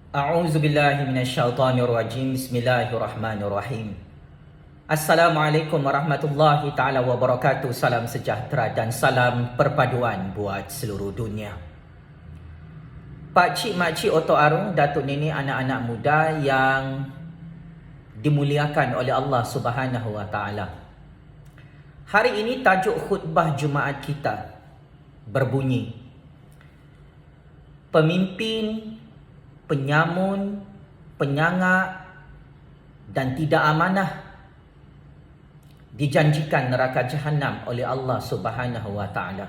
A'udzubillahi minasyaitonirrajim. Bismillahirrahmanirrahim. Assalamualaikum warahmatullahi taala wabarakatuh. Salam sejahtera dan salam perpaduan buat seluruh dunia. Pak cik, mak cik, otok arung, datuk nenek, anak-anak muda yang dimuliakan oleh Allah Subhanahu wa taala. Hari ini tajuk khutbah Jumaat kita berbunyi pemimpin, penyamun, penyangak dan tidak amanah dijanjikan neraka jahanam oleh Allah Subhanahu wa taala.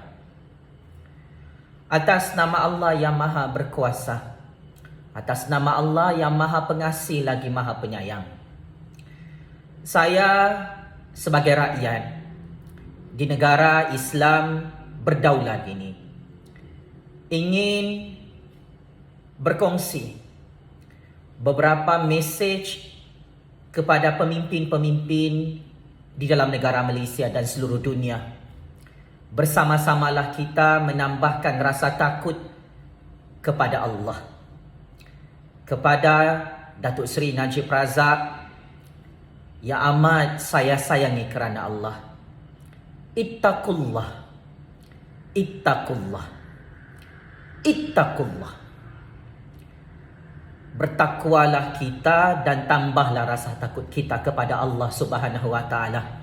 Atas nama Allah yang Maha Berkuasa, atas nama Allah yang Maha Pengasih lagi Maha Penyayang, saya sebagai rakyat di negara Islam berdaulat ini ingin berkongsi beberapa mesej kepada pemimpin-pemimpin di dalam negara Malaysia dan seluruh dunia. Bersama-samalah kita menambahkan rasa takut kepada Allah, kepada Datuk Seri Najib Razak yang amat saya sayangi kerana Allah. Ittaqullah, ittaqullah, ittaqullah. Bertakwalah kita dan tambahlah rasa takut kita kepada Allah Subhanahu wa taala.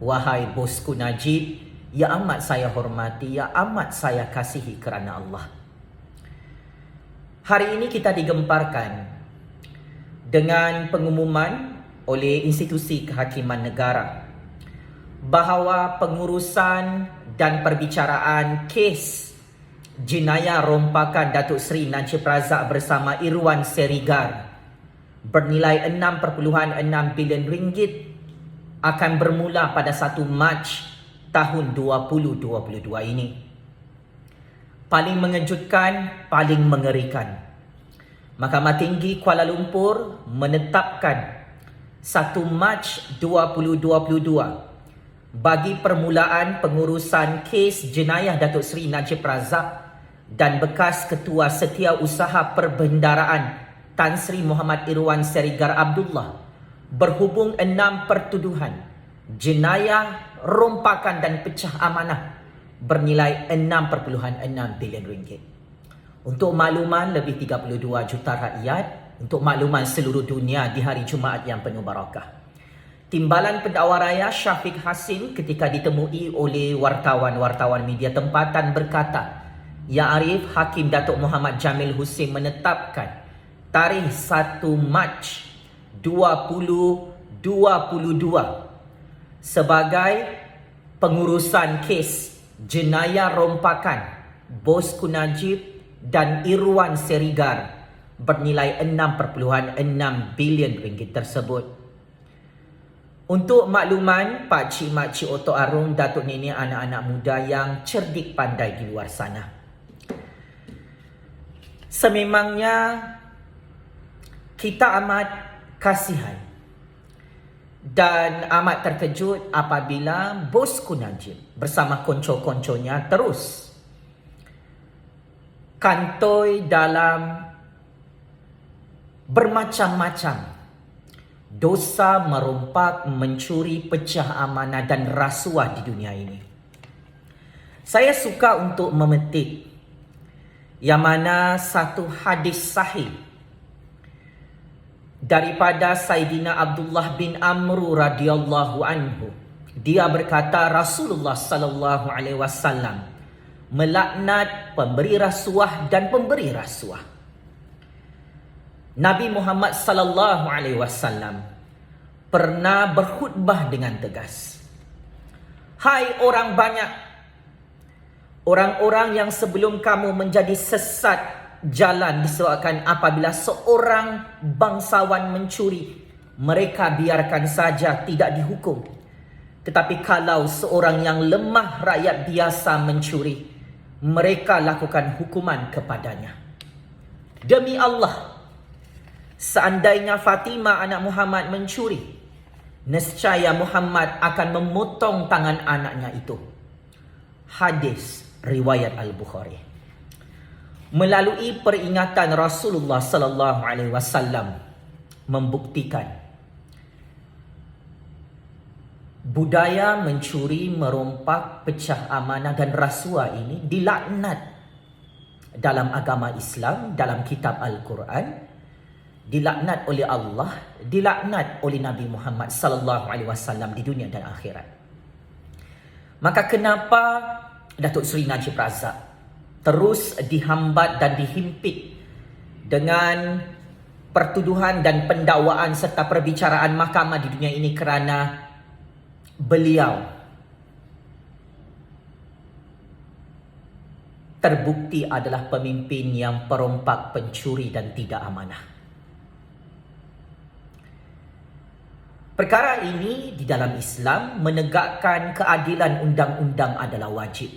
Wahai bosku Najib, yang amat saya hormati, yang amat saya kasihi kerana Allah. Hari ini kita digemparkan dengan pengumuman oleh institusi kehakiman negara bahawa pengurusan dan perbicaraan kes jenayah rompakan Datuk Seri Najib Razak bersama Irwan Serigar bernilai 6.6 bilion ringgit akan bermula pada 1 Mac tahun 2022 ini. Paling mengejutkan, paling mengerikan, Mahkamah Tinggi Kuala Lumpur menetapkan 1 Mac 2022 bagi permulaan pengurusan kes jenayah Datuk Seri Najib Razak dan bekas Ketua Setiausaha Perbendaraan Tan Sri Muhammad Irwan Serigar Abdullah berhubung 6 pertuduhan jenayah rompakan dan pecah amanah bernilai 6.6 bilion ringgit. Untuk makluman lebih 32 juta rakyat, untuk makluman seluruh dunia di hari Jumaat yang penuh barakah. Timbalan Pendakwa Raya Syafiq Hasim ketika ditemui oleh wartawan-wartawan media tempatan berkata, Ya Arif, Hakim Datuk Muhammad Jamil Husin menetapkan tarikh 1 Mac 2022 sebagai pengurusan kes jenayah rompakan bosku Najib dan Irwan Serigar bernilai 6.6 bilion ringgit tersebut. Untuk makluman pak cik, mak cik, otok arung, datuk nenek, anak-anak muda yang cerdik pandai di luar sana, sememangnya kita amat kasihan dan amat terkejut apabila bosku Najib bersama konco-konconya terus kantoi dalam bermacam-macam dosa merompak, mencuri, pecah amanah dan rasuah di dunia ini. Saya suka untuk memetik yang mana satu hadis sahih daripada Saidina Abdullah bin Amr radhiyallahu anhu. Dia berkata Rasulullah sallallahu alaihi wasallam melaknat pemberi rasuah dan pemberi rasuah. Nabi Muhammad sallallahu alaihi wasallam pernah berkhutbah dengan tegas. Hai orang banyak, orang-orang yang sebelum kamu menjadi sesat jalan disebabkan apabila seorang bangsawan mencuri, mereka biarkan saja tidak dihukum. Tetapi kalau seorang yang lemah rakyat biasa mencuri, mereka lakukan hukuman kepadanya. Demi Allah, seandainya Fatimah anak Muhammad mencuri, nescaya Muhammad akan memotong tangan anaknya itu. Hadis riwayat Al-Bukhari. melalui peringatan Rasulullah sallallahu alaihi wasallam membuktikan budaya mencuri, merompak, pecah amanah dan rasuah ini dilaknat dalam agama Islam, dalam kitab Al-Quran, dilaknat oleh Allah, dilaknat oleh Nabi Muhammad sallallahu alaihi wasallam di dunia dan akhirat. Maka kenapa Datuk Seri Najib Razak terus dihambat dan dihimpit dengan pertuduhan dan pendakwaan serta perbicaraan mahkamah di dunia ini kerana beliau terbukti adalah pemimpin yang perompak, pencuri dan tidak amanah. Perkara ini di dalam Islam menegakkan keadilan undang-undang adalah wajib.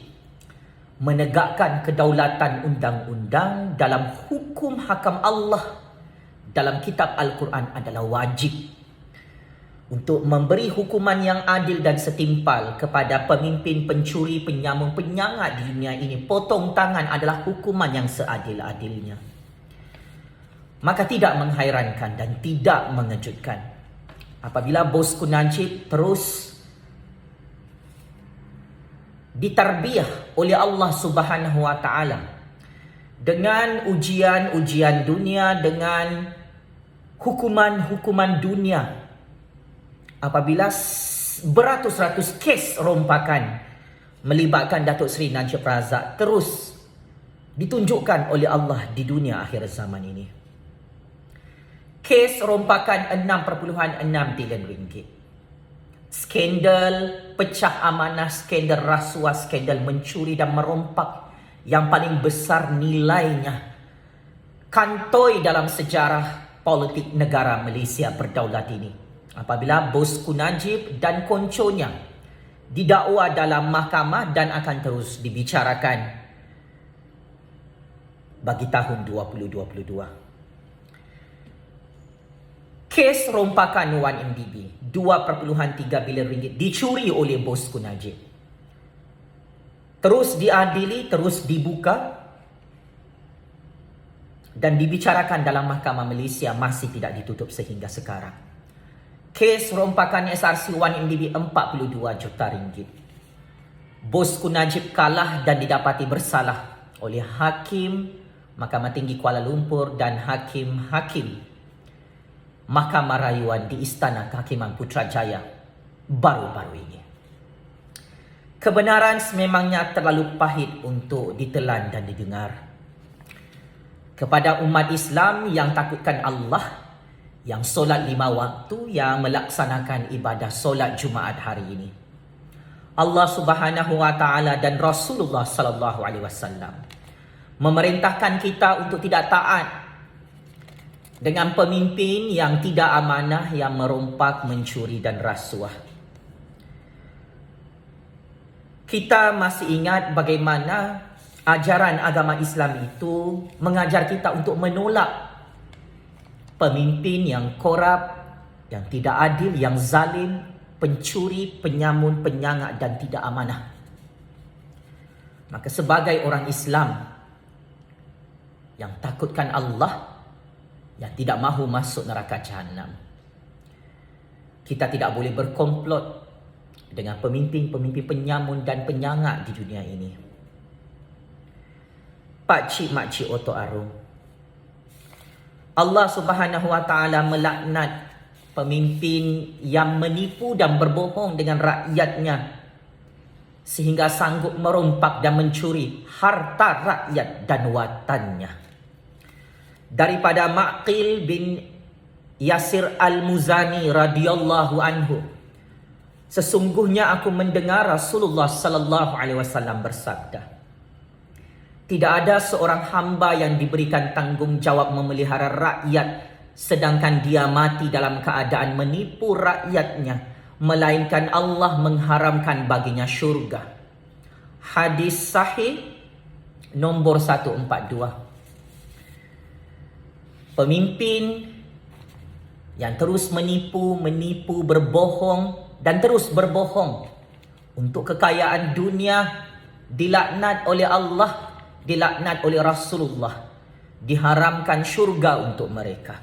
Menegakkan kedaulatan undang-undang dalam hukum hakam Allah dalam kitab Al-Quran adalah wajib. Untuk memberi hukuman yang adil dan setimpal kepada pemimpin pencuri, penyamun, penyangat di dunia ini, potong tangan adalah hukuman yang seadil-adilnya. Maka tidak menghairankan dan tidak mengejutkan apabila bosku Najib terus ditarbiyah oleh Allah Subhanahu wa taala dengan ujian-ujian dunia, dengan hukuman-hukuman dunia. Apabila beratus-ratus kes rompakan melibatkan Datuk Seri Najib Razak terus ditunjukkan oleh Allah di dunia akhir zaman ini. Kes rompakan 6.6 bilion ringgit. Skandal pecah amanah, skandal rasuah, skandal mencuri dan merompak yang paling besar nilainya, kantoi dalam sejarah politik negara Malaysia berdaulat ini. Apabila bosku Najib dan konconya didakwa dalam mahkamah dan akan terus dibicarakan bagi tahun 2022. Kes rompakan 1MDB 2.3 bilion ringgit dicuri oleh bosku Najib. Terus diadili, terus dibuka dan dibicarakan dalam mahkamah Malaysia, masih tidak ditutup sehingga sekarang. Kes rompakan SRC 1MDB 42 juta ringgit. Bosku Najib kalah dan didapati bersalah oleh Hakim Mahkamah Tinggi Kuala Lumpur dan Hakim-Hakim Mahkamah Rayuan di Istana Kehakiman Putrajaya baru-baru ini. Kebenaran sememangnya terlalu pahit untuk ditelan dan didengar. Kepada umat Islam yang takutkan Allah, yang solat 5 waktu, yang melaksanakan ibadah solat Jumaat hari ini, Allah Subhanahu wa taala dan Rasulullah sallallahu alaihi wasallam memerintahkan kita untuk tidak taat dengan pemimpin yang tidak amanah, yang merompak, mencuri dan rasuah. Kita masih ingat bagaimana ajaran agama Islam itu mengajar kita untuk menolak pemimpin yang korup, yang tidak adil, yang zalim, pencuri, penyamun, penyangak dan tidak amanah. Maka sebagai orang Islam yang takutkan Allah, yang tidak mahu masuk neraka Jahannam, kita tidak boleh berkomplot dengan pemimpin-pemimpin penyamun dan penyangak di dunia ini. Pakcik makcik Oto Arum, Allah Subhanahu wa taala melaknat pemimpin yang menipu dan berbohong dengan rakyatnya sehingga sanggup merompak dan mencuri harta rakyat dan watannya. Daripada Ma'qil bin Yasir Al-Muzani radhiyallahu anhu, sesungguhnya aku mendengar Rasulullah sallallahu alaihi wasallam bersabda, tidak ada seorang hamba yang diberikan tanggungjawab memelihara rakyat sedangkan dia mati dalam keadaan menipu rakyatnya, melainkan Allah mengharamkan baginya syurga. Hadis sahih nombor 142. Pemimpin yang terus menipu, berbohong dan terus berbohong untuk kekayaan dunia dilaknat oleh Allah dilaknat oleh Rasulullah, diharamkan syurga untuk mereka.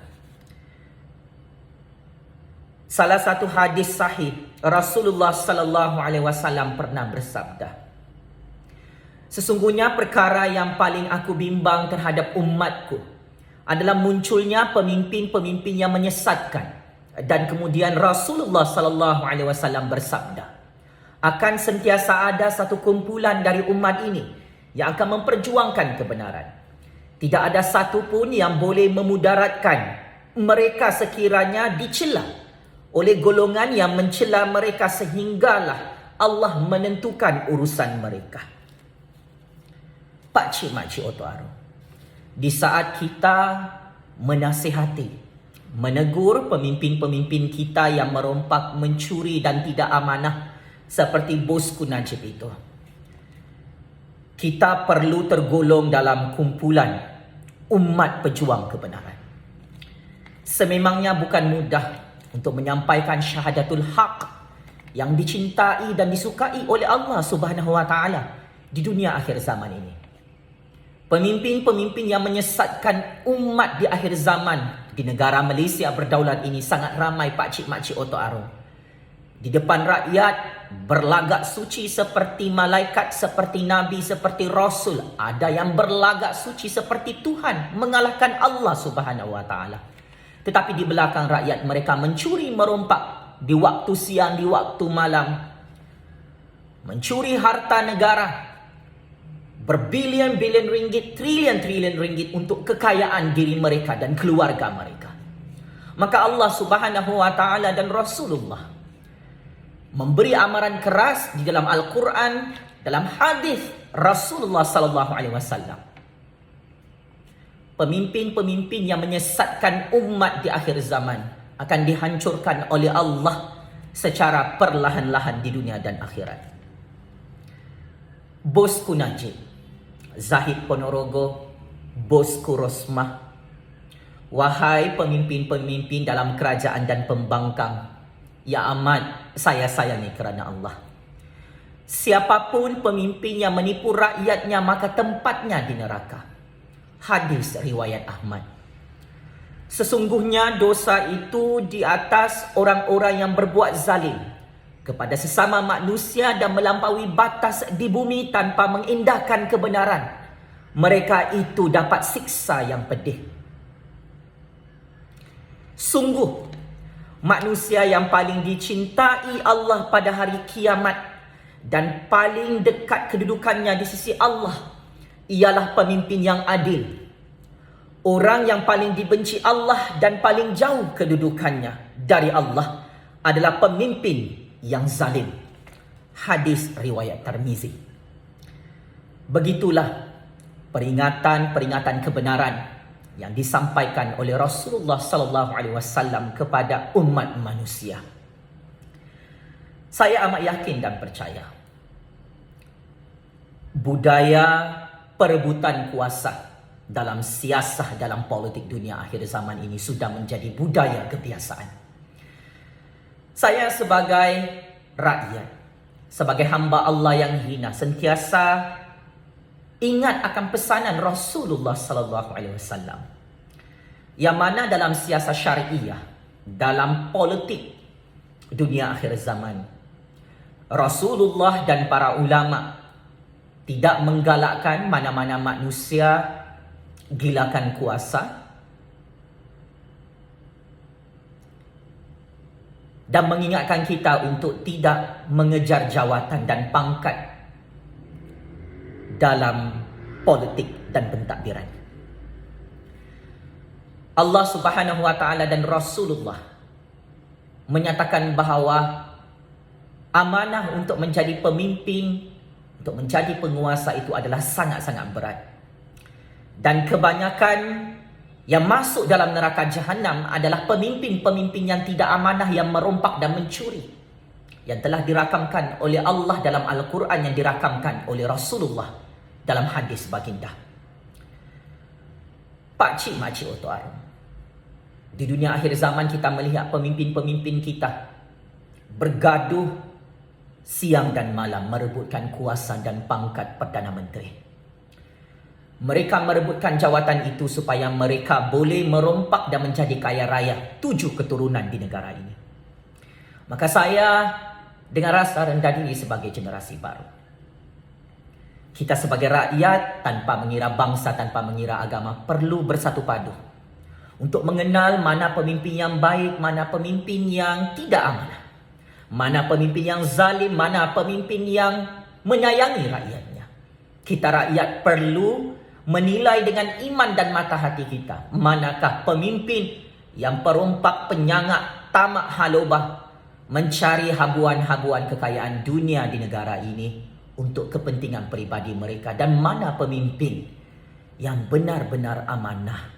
Salah satu hadis sahih, Rasulullah sallallahu alaihi wasallam pernah bersabda, sesungguhnya perkara yang paling aku bimbang terhadap umatku adalah munculnya pemimpin-pemimpin yang menyesatkan. Dan kemudian Rasulullah sallallahu alaihi wasallam bersabda, akan sentiasa ada satu kumpulan dari umat ini yang akan memperjuangkan kebenaran. Tidak ada satu pun yang boleh memudaratkan mereka sekiranya dicela oleh golongan yang mencela mereka, sehinggalah Allah menentukan urusan mereka. Pak cik, mak cik, oto aro, di saat kita menasihati, menegur pemimpin-pemimpin kita yang merompak, mencuri dan tidak amanah seperti bosku Najib itu, kita perlu tergolong dalam kumpulan umat pejuang kebenaran. Sememangnya bukan mudah untuk menyampaikan syahadatul haq yang dicintai dan disukai oleh Allah Subhanahu wa taala di dunia akhir zaman ini. Pemimpin-pemimpin yang menyesatkan umat di akhir zaman di negara Malaysia berdaulat ini sangat ramai, pak cik mak cik, oto aro. Di depan rakyat berlagak suci seperti malaikat, seperti nabi, seperti rasul. Ada yang berlagak suci seperti Tuhan, mengalahkan Allah Subhanahu wa taala. Tetapi di belakang rakyat mereka mencuri, merompak di waktu siang, di waktu malam, mencuri harta negara, berbilion-bilion ringgit, trilion-trilion ringgit untuk kekayaan diri mereka dan keluarga mereka. Maka Allah Subhanahu wa taala dan Rasulullah memberi amaran keras di dalam Al-Quran, dalam hadis Rasulullah sallallahu alaihi wasallam. Pemimpin-pemimpin yang menyesatkan umat di akhir zaman akan dihancurkan oleh Allah secara perlahan-lahan di dunia dan akhirat. Bosku Najib, Zahid Ponorogo, bosku Rosmah, wahai pemimpin-pemimpin dalam kerajaan dan pembangkang, ya amat saya sayangi kerana Allah. Siapapun pemimpin yang menipu rakyatnya, maka tempatnya di neraka. Hadis riwayat Ahmad. Sesungguhnya dosa itu di atas orang-orang yang berbuat zalim kepada sesama manusia dan melampaui batas di bumi tanpa mengindahkan kebenaran. Mereka itu dapat siksa yang pedih. Sungguh, manusia yang paling dicintai Allah pada hari kiamat dan paling dekat kedudukannya di sisi Allah ialah pemimpin yang adil. Orang yang paling dibenci Allah dan paling jauh kedudukannya dari Allah adalah pemimpin yang zalim. Hadis riwayat Tirmizi. Begitulah peringatan-peringatan kebenaran yang disampaikan oleh Rasulullah sallallahu alaihi wasallam kepada umat manusia. Saya amat yakin dan percaya budaya perebutan kuasa dalam siasah, dalam politik dunia akhir zaman ini sudah menjadi budaya kebiasaan. Saya sebagai rakyat, sebagai hamba Allah yang hina, sentiasa ingat akan pesanan Rasulullah sallallahu alaihi wasallam yang mana dalam siasah syariah, dalam politik dunia akhir zaman, Rasulullah dan para ulama tidak menggalakkan mana-mana manusia gilakan kuasa dan mengingatkan kita untuk tidak mengejar jawatan dan pangkat dalam politik dan pentadbiran. Allah Subhanahu wa taala dan Rasulullah menyatakan bahawa amanah untuk menjadi pemimpin, untuk menjadi penguasa itu adalah sangat-sangat berat. Dan kebanyakan yang masuk dalam neraka jahanam adalah pemimpin-pemimpin yang tidak amanah, yang merompak dan mencuri, yang telah dirakamkan oleh Allah dalam Al-Quran, yang dirakamkan oleh Rasulullah dalam hadis baginda. Pak cik, mak cik, oto arum, di dunia akhir zaman kita melihat pemimpin-pemimpin kita bergaduh siang dan malam merebutkan kuasa dan pangkat Perdana Menteri. Mereka merebutkan jawatan itu supaya mereka boleh merompak dan menjadi kaya raya 7 keturunan di negara ini. Maka saya dengan rasa rendah diri sebagai generasi baru. Kita sebagai rakyat tanpa mengira bangsa, tanpa mengira agama perlu bersatu padu untuk mengenal mana pemimpin yang baik, mana pemimpin yang tidak amanah, mana pemimpin yang zalim, mana pemimpin yang menyayangi rakyatnya. Kita rakyat perlu menilai dengan iman dan mata hati kita manakah pemimpin yang perompak, penyangak, tamak halobah, mencari habuan-habuan kekayaan dunia di negara ini untuk kepentingan peribadi mereka, dan mana pemimpin yang benar-benar amanah,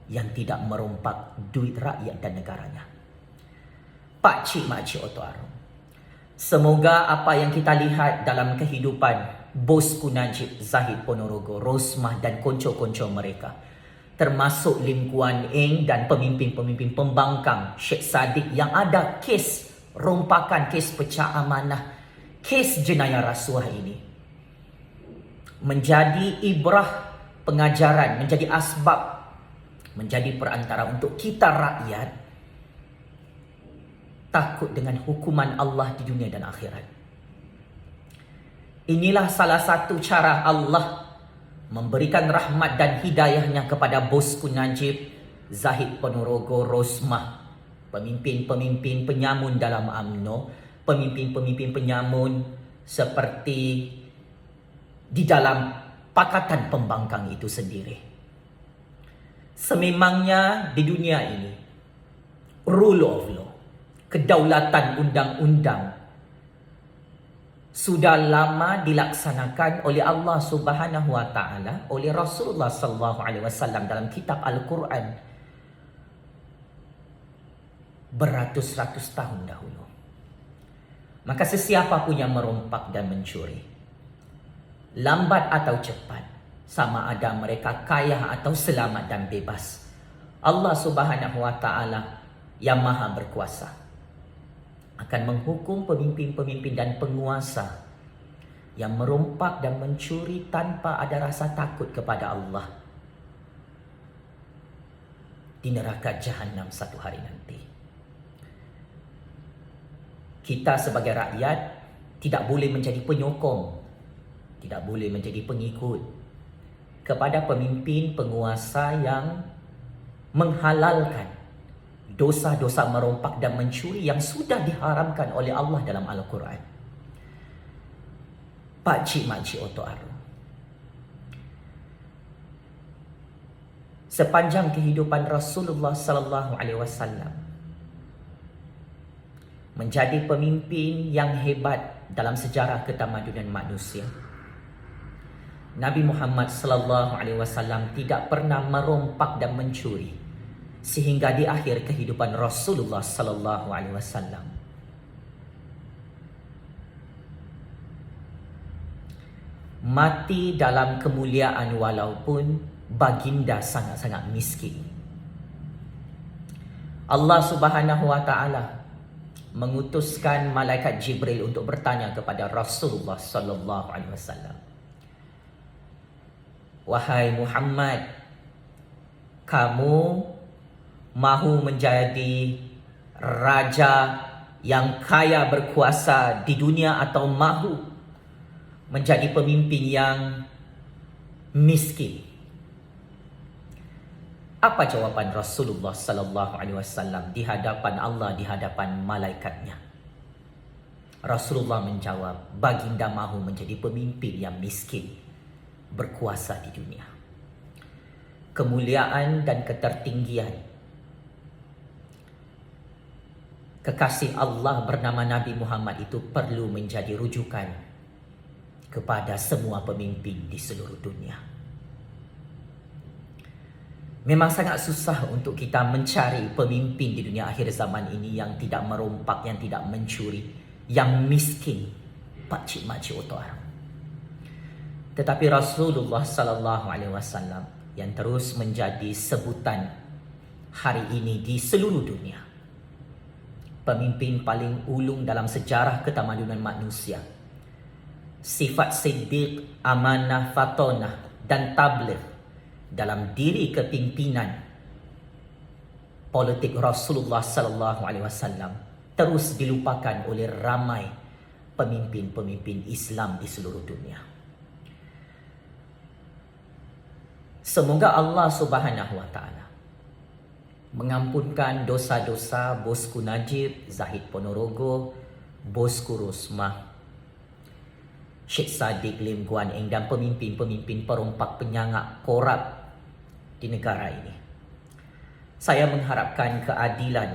yang tidak merompak duit rakyat dan negaranya. Pak Cik Mak Cik Oto Arum, semoga apa yang kita lihat dalam kehidupan Bosku Najib, Zahid Ponorogo, Rosmah dan konco-konco mereka, termasuk Lim Kuan Eng dan pemimpin-pemimpin pembangkang Sheikh Sadiq yang ada kes rompakan, kes pecah amanah, kes jenayah rasuah ini, menjadi ibrah pengajaran, menjadi asbab, menjadi perantara untuk kita rakyat takut dengan hukuman Allah di dunia dan akhirat. Inilah salah satu cara Allah memberikan rahmat dan hidayahnya kepada Bosku Najib, Zahid Ponorogo, Rosmah, pemimpin-pemimpin penyamun dalam UMNO, pemimpin-pemimpin penyamun seperti di dalam Pakatan Pembangkang itu sendiri. Sememangnya di dunia ini, rule of law, kedaulatan undang-undang sudah lama dilaksanakan oleh Allah Subhanahu wa taala, oleh Rasulullah sallallahu alaihi wasallam dalam kitab Al-Quran beratus-ratus tahun dahulu. Maka sesiapa pun yang merompak dan mencuri, lambat atau cepat, sama ada mereka kaya atau selamat dan bebas, Allah Subhanahu wa taala yang maha berkuasa akan menghukum pemimpin-pemimpin dan penguasa yang merompak dan mencuri tanpa ada rasa takut kepada Allah di neraka Jahannam satu hari nanti. Kita sebagai rakyat tidak boleh menjadi penyokong, tidak boleh menjadi pengikut kepada pemimpin penguasa yang menghalalkan dosa-dosa merompak dan mencuri yang sudah diharamkan oleh Allah dalam Al-Quran. Pak Cik Mak Cik Oto Arum, sepanjang kehidupan Rasulullah sallallahu alaihi wasallam menjadi pemimpin yang hebat dalam sejarah ketamadunan manusia, Nabi Muhammad sallallahu alaihi wasallam tidak pernah merompak dan mencuri sehingga di akhir kehidupan Rasulullah sallallahu alaihi wasallam mati dalam kemuliaan walaupun baginda sangat-sangat miskin. Allah Subhanahu wa taala mengutuskan malaikat Jibril untuk bertanya kepada Rasulullah sallallahu alaihi wasallam, "Wahai Muhammad, kamu mahu menjadi raja yang kaya berkuasa di dunia atau mahu menjadi pemimpin yang miskin?" Apa jawaban Rasulullah sallallahu alaihi wasallam di hadapan Allah, di hadapan malaikatnya? Rasulullah menjawab, baginda mahu menjadi pemimpin yang miskin, berkuasa di dunia. Kemuliaan dan ketertinggian kekasih Allah bernama Nabi Muhammad itu perlu menjadi rujukan kepada semua pemimpin di seluruh dunia. Memang sangat susah untuk kita mencari pemimpin di dunia akhir zaman ini yang tidak merompak, yang tidak mencuri, yang miskin, Pak Cik Mak Cik Oto Arum. Tetapi Rasulullah sallallahu alaihi wasallam yang terus menjadi sebutan hari ini di seluruh dunia, pemimpin paling ulung dalam sejarah ketamadunan manusia, sifat siddiq, amanah, fatonah dan tabligh dalam diri kepimpinan politik Rasulullah sallallahu alaihi wasallam terus dilupakan oleh ramai pemimpin-pemimpin Islam di seluruh dunia. Semoga Allah Subhanahu wa taala mengampunkan dosa-dosa bosku Najib, Zahid Ponorogo, bosku Rosmah, Sheikh Sadiq Lim Guan Eng dan pemimpin-pemimpin perompak penyangak korup di negara ini. Saya mengharapkan keadilan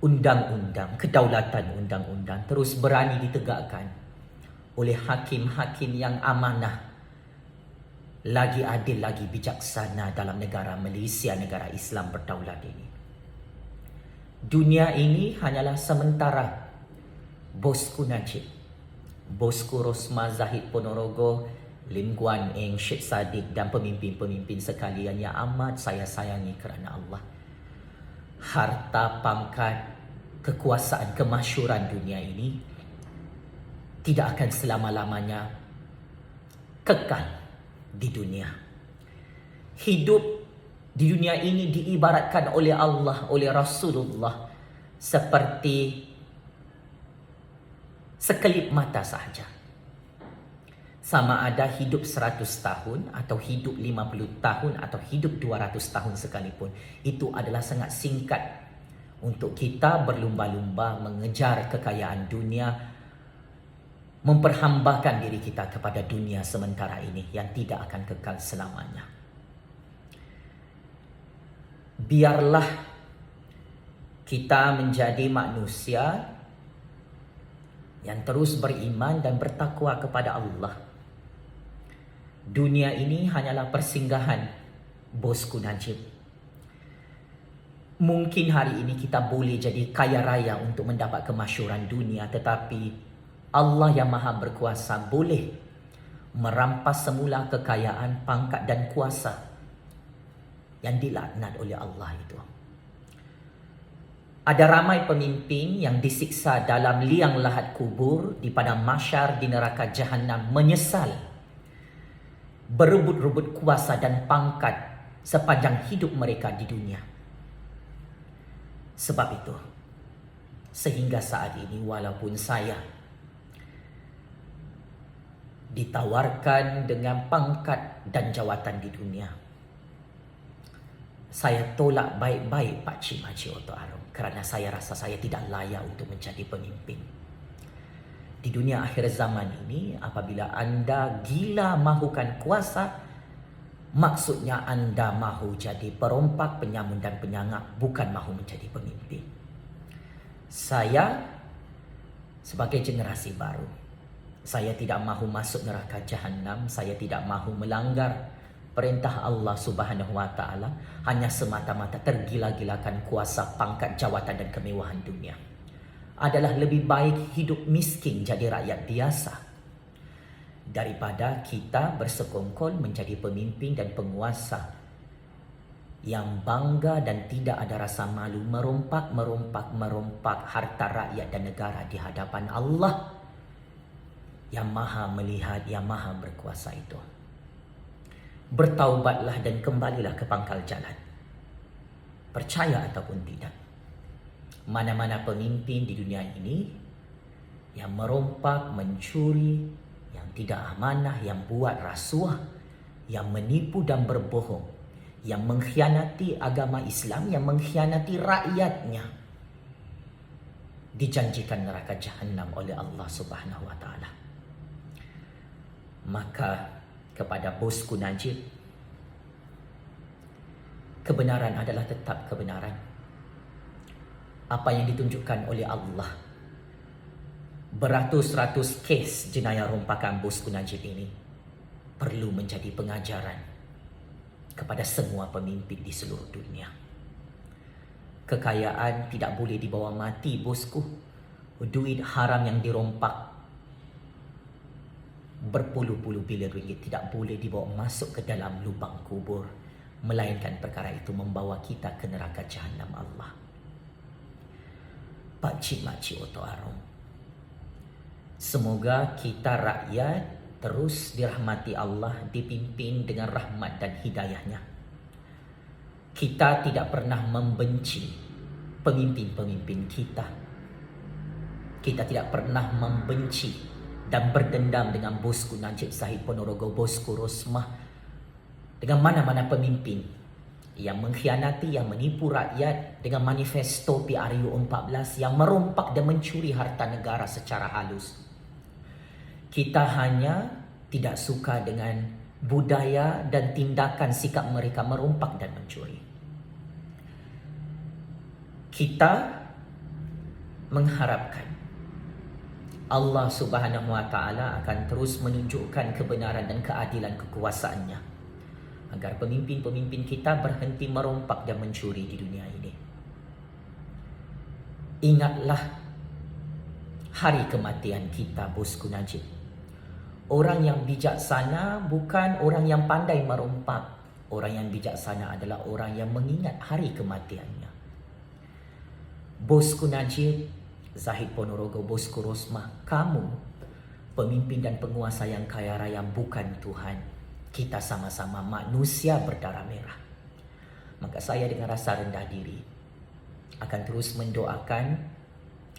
undang-undang, kedaulatan undang-undang terus berani ditegakkan oleh hakim-hakim yang amanah, lagi adil, lagi bijaksana dalam negara Malaysia, negara Islam berdaulat ini. Dunia ini hanyalah sementara. Bosku Najib, bosku Rosmah, Zahid Ponorogo, Lim Guan Eng, Sheikh Sadiq dan pemimpin-pemimpin sekalian yang amat saya sayangi kerana Allah. Harta, pangkat, kekuasaan, kemasyhuran dunia ini tidak akan selama-lamanya kekal di dunia. Hidup di dunia ini diibaratkan oleh Allah, oleh Rasulullah seperti sekelip mata sahaja. Sama ada hidup 100 tahun atau hidup 50 tahun atau hidup 200 tahun sekalipun, itu adalah sangat singkat untuk kita berlumba-lumba mengejar kekayaan dunia, memperhambakan diri kita kepada dunia sementara ini yang tidak akan kekal selamanya. Biarlah kita menjadi manusia yang terus beriman dan bertakwa kepada Allah. Dunia ini hanyalah persinggahan, bosku Najib. Mungkin hari ini kita boleh jadi kaya raya untuk mendapat kemasyhuran dunia, tetapi Allah yang Maha Berkuasa boleh merampas semula kekayaan, pangkat dan kuasa yang dilaknat oleh Allah itu. Ada ramai pemimpin yang disiksa dalam liang lahat kubur, di padang mahsyar, di neraka Jahannam, menyesal berebut-rebut kuasa dan pangkat sepanjang hidup mereka di dunia. Sebab itu, sehingga saat ini walaupun saya ditawarkan dengan pangkat dan jawatan di dunia, saya tolak baik-baik Pak Cik Makcik Oto Arom kerana saya rasa saya tidak layak untuk menjadi pemimpin. Di dunia akhir zaman ini, apabila anda gila mahukan kuasa, maksudnya anda mahu jadi perompak, penyamun dan penyangak, bukan mahu menjadi pemimpin. Saya sebagai generasi baru, saya tidak mahu masuk neraka Jahannam, saya tidak mahu melanggar perintah Allah Subhanahu wa taala hanya semata-mata tergila-gilakan kuasa, pangkat, jawatan dan kemewahan dunia. Adalah lebih baik hidup miskin jadi rakyat biasa daripada kita bersekongkol menjadi pemimpin dan penguasa yang bangga dan tidak ada rasa malu merompak harta rakyat dan negara di hadapan Allah yang Maha melihat, yang Maha berkuasa itu. Bertaubatlah dan kembalilah ke pangkal jalan. Percaya ataupun tidak, mana-mana pemimpin di dunia ini yang merompak, mencuri, yang tidak amanah, yang buat rasuah, yang menipu dan berbohong, yang mengkhianati agama Islam, yang mengkhianati rakyatnya, dijanjikan neraka Jahannam oleh Allah Subhanahu wa taala. Maka kepada bosku Najib, kebenaran adalah tetap kebenaran. Apa yang ditunjukkan oleh Allah, beratus-ratus kes jenayah rompakan bosku Najib ini perlu menjadi pengajaran kepada semua pemimpin di seluruh dunia. Kekayaan tidak boleh dibawa mati, bosku. Duit haram yang dirompak berpuluh-puluh bilion ringgit tidak boleh dibawa masuk ke dalam lubang kubur, melainkan perkara itu membawa kita ke neraka Jahannam Allah. Pak Cik Makcik Oto Arom, semoga kita rakyat terus dirahmati Allah, dipimpin dengan rahmat dan hidayahnya. Kita tidak pernah membenci pemimpin-pemimpin kita. Kita tidak pernah membenci dan berdendam dengan bosku Najib Zahid Ponorogo, bosku Rosmah, dengan mana-mana pemimpin yang mengkhianati, yang menipu rakyat dengan manifesto PRU 14, yang merompak dan mencuri harta negara secara halus. Kita hanya tidak suka dengan budaya dan tindakan sikap mereka merompak dan mencuri. Kita mengharapkan Allah Subhanahu wa Ta'ala akan terus menunjukkan kebenaran dan keadilan kekuasaannya, agar pemimpin-pemimpin kita berhenti merompak dan mencuri di dunia ini. Ingatlah hari kematian kita, bosku Najib. Orang yang bijaksana bukan orang yang pandai merompak. Orang yang bijaksana adalah orang yang mengingat hari kematiannya. Bosku Najib Zahid Ponorogo, bosku Rosmah, kamu pemimpin dan penguasa yang kaya raya bukan Tuhan. Kita sama-sama manusia berdarah merah. Maka saya dengan rasa rendah diri akan terus mendoakan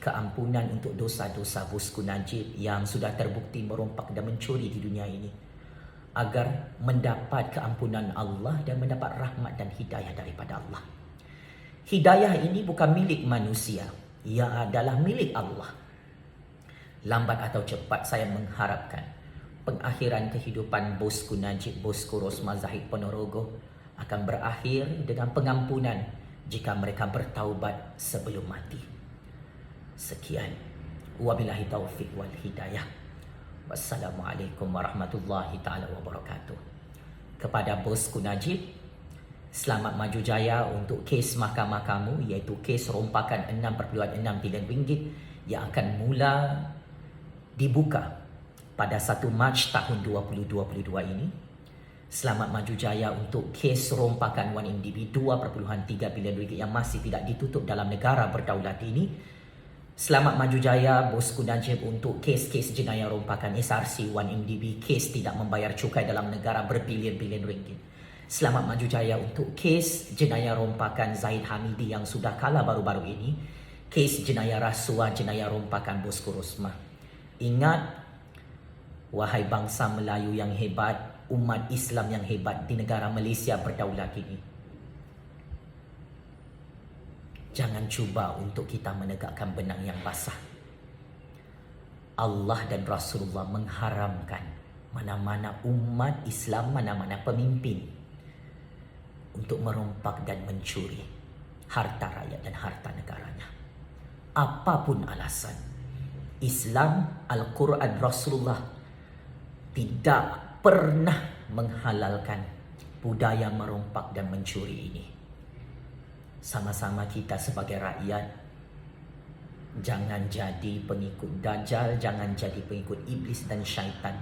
keampunan untuk dosa-dosa bosku Najib yang sudah terbukti merompak dan mencuri di dunia ini, agar mendapat keampunan Allah dan mendapat rahmat dan hidayah daripada Allah. Hidayah ini bukan milik manusia, ia adalah milik Allah. Lambat atau cepat saya mengharapkan pengakhiran kehidupan bosku Najib, bosku Rosmah Zahid Ponorogo akan berakhir dengan pengampunan jika mereka bertaubat sebelum mati. Sekian. Wabillahi taufiq wal hidayah. Wassalamualaikum warahmatullahi ta'ala wabarakatuh. Kepada bosku Najib, selamat maju jaya untuk kes mahkamah kamu, iaitu kes rompakan 6.6 bilion ringgit yang akan mula dibuka pada 1 Mac tahun 2022 ini. Selamat maju jaya untuk kes rompakan 1MDB 2.3 bilion ringgit yang masih tidak ditutup dalam negara berdaulat ini. Selamat maju jaya bosku Najib untuk kes-kes jenayah rompakan SRC 1MDB, kes tidak membayar cukai dalam negara berbilion-bilion ringgit. Selamat maju jaya untuk kes jenayah rompakan Zahid Hamidi yang sudah kalah baru-baru ini, kes jenayah rasuah, jenayah rompakan bosku Rosmah. Ingat, wahai bangsa Melayu yang hebat, umat Islam yang hebat di negara Malaysia berdaulat ini, jangan cuba untuk kita menegakkan benang yang basah. Allah dan Rasulullah mengharamkan mana-mana umat Islam, mana-mana pemimpin untuk merompak dan mencuri harta rakyat dan harta negaranya. Apapun alasan, Islam, Al-Quran, Rasulullah tidak pernah menghalalkan budaya merompak dan mencuri ini. Sama-sama kita sebagai rakyat, jangan jadi pengikut Dajjal, jangan jadi pengikut iblis dan syaitan.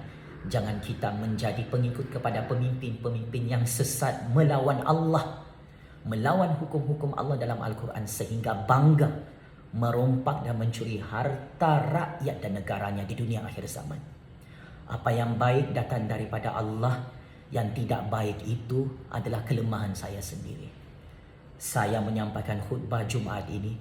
Jangan kita menjadi pengikut kepada pemimpin-pemimpin yang sesat, melawan Allah, melawan hukum-hukum Allah dalam Al-Quran, sehingga bangga merompak dan mencuri harta rakyat dan negaranya di dunia akhir zaman. Apa yang baik datang daripada Allah, yang tidak baik itu adalah kelemahan saya sendiri. Saya menyampaikan khutbah Jumaat ini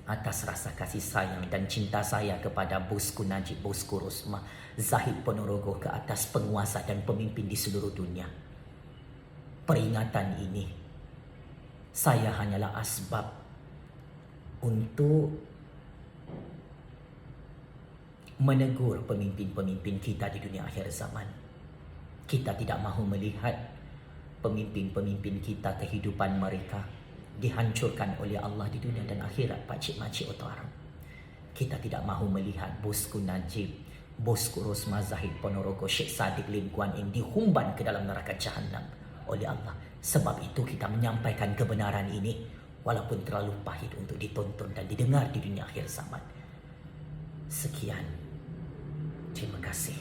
atas rasa kasih sayang dan cinta saya kepada bosku Najib, bosku Rosmah Zahid Ponorogo, ke atas penguasa dan pemimpin di seluruh dunia. Peringatan ini saya hanyalah asbab untuk menegur pemimpin-pemimpin kita di dunia akhir zaman. Kita tidak mahu melihat pemimpin-pemimpin kita, kehidupan mereka dihancurkan oleh Allah di dunia dan akhirat, pakcik-makcik otak Arab. Kita tidak mahu melihat bosku Najib, bosku Rosmah Zahid Ponorogo, Syekh Saddiq Lim Kuan Yin dihumban ke dalam neraka Jahannam oleh Allah. Sebab itu kita menyampaikan kebenaran ini walaupun terlalu pahit untuk ditonton dan didengar di dunia akhir zaman. Sekian. Terima kasih.